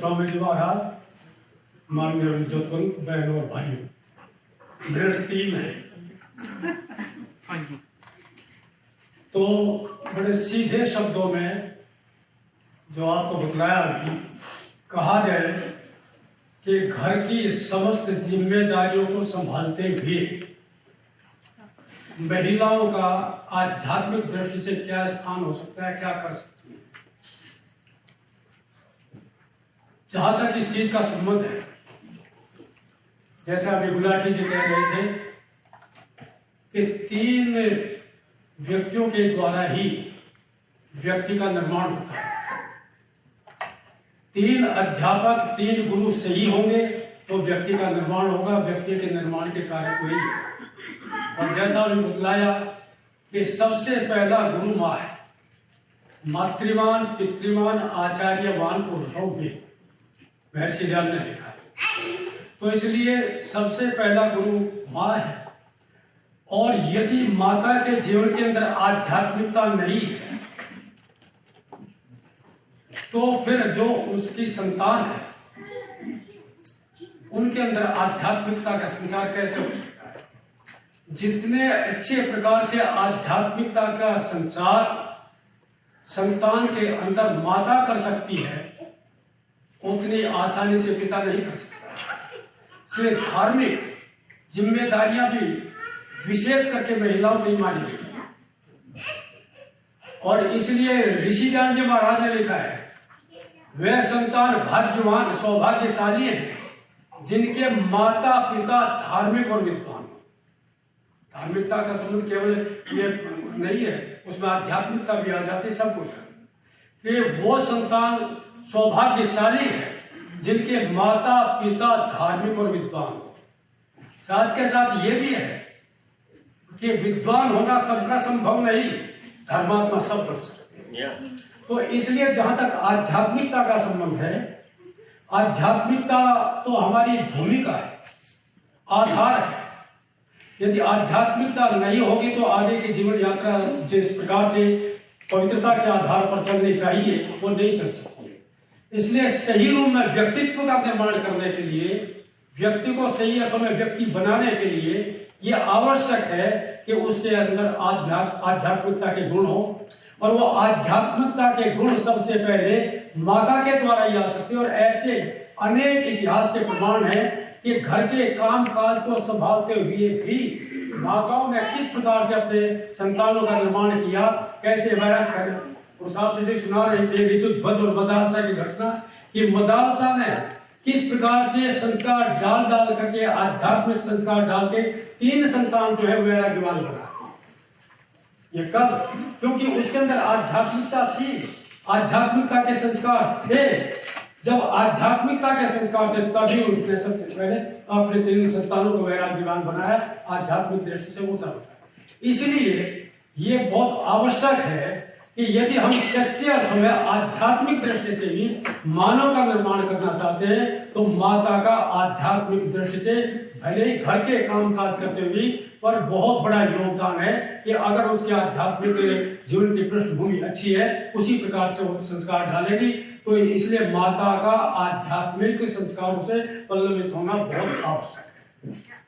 स्वामी जी महाराज, माननीय विद्वत्तगण, बहनों और भाइयों, दृढ़ 3 है। तो बड़े सीधे शब्दों में जो आपको बतलाया अभी, कहा जाए कि घर की समस्त जिम्मेदारियों को संभालते हुए महिलाओं का आध्यात्मिक दृष्टि से क्या स्थान हो सकता है, क्या कर सकती है। जहां तक इस चीज का संबंध है, जैसे अभी गुलाटी जी कह रहे थे कि 3 व्यक्तियों के द्वारा ही व्यक्ति का निर्माण होता है। 3 अध्यापक, 3 गुरु सही होंगे तो व्यक्ति का निर्माण होगा, व्यक्ति के निर्माण के कार्य को ही। और जैसा भी बतलाया कि सबसे पहला गुरु माँ है। मातृवान, पितृवान, आचार्यवान पुरुषों में महर्षि दयाल ने लिखा है। तो इसलिए सबसे पहला गुरु माँ है। और यदि माता के जीवन के अंदर आध्यात्मिकता नहीं है तो फिर जो उसकी संतान है उनके अंदर आध्यात्मिकता का संचार कैसे हो सकता है। जितने अच्छे प्रकार से आध्यात्मिकता का संचार संतान के अंदर माता कर सकती है, उतनी आसानी से पिता नहीं कर सकता। इसलिए धार्मिक जिम्मेदारियां भी विशेष करके महिलाओं की मानी गई। और इसलिए ऋषि ज्ञान जी महाराज ने लिखा है, वे संतान भाग्यवान सौभाग्यशाली हैं जिनके माता पिता धार्मिक और विद्वान। धार्मिकता का संबंध केवल ये नहीं है, उसमें आध्यात्मिकता भी आ जाती है। सब कुछ कि वो संतान सौभाग्यशाली है जिनके माता पिता धार्मिक और विद्वान। साथ के साथ ये भी है कि विद्वान होना सबका संभव नहीं, धर्मात्मा सब बन सकते हैं। तो इसलिए जहां तक आध्यात्मिकता का संबंध है, आध्यात्मिकता तो हमारी भूमिका है, आधार है। यदि आध्यात्मिकता नहीं होगी तो आगे की जीवन यात्रा जिस प्रकार से पवित्रता के आधार पर चलनी चाहिए वो नहीं चल सकती। इसलिए सही रूप में व्यक्तित्व का निर्माण करने के लिए, व्यक्ति को सही अर्थों में व्यक्ति बनाने के लिए ये आवश्यक है कि उसके अंदर आध्यात्मिकता के गुण हो। और वो आध्यात्मिकता के गुण सबसे पहले माता के द्वारा ही आ सकते हैं। और ऐसे अनेक इतिहास के प्रमाण हैं कि घर के काम काज को संभालते हुए भी माताओं ने किस प्रकार से अपने संतानों का निर्माण किया, कैसे वह साहब जी सुना रहे थे ऋतुध्वज और मदालसा की घटना, कि मदालसा ने किस प्रकार से संस्कार डाल डाल करके, आध्यात्मिक संस्कार डाल के 3 संतान जो है वैराग्यवान बना। ये कब? क्योंकि उसके अंदर आध्यात्मिकता थी, आध्यात्मिकता के संस्कार थे। जब आध्यात्मिकता के संस्कार थे तभी उसने सबसे पहले अपने 3 संतानों को वैराग्यवान बनाया, आध्यात्मिक दृष्टि से ऊंचा उठाया। इसलिए ये बहुत आवश्यक है कि यदि हम सच्चे अर्थ में आध्यात्मिक दृष्टि से भी मानव का निर्माण करना चाहते हैं तो माता का आध्यात्मिक दृष्टि से भले ही घर के काम काज करते हुए पर बहुत बड़ा योगदान है कि अगर उसके आध्यात्मिक जीवन की पृष्ठभूमि अच्छी है, उसी प्रकार से वो संस्कार डालेगी। तो इसलिए माता का आध्यात्मिक संस्कारों से पल्लवित होना बहुत आवश्यक है।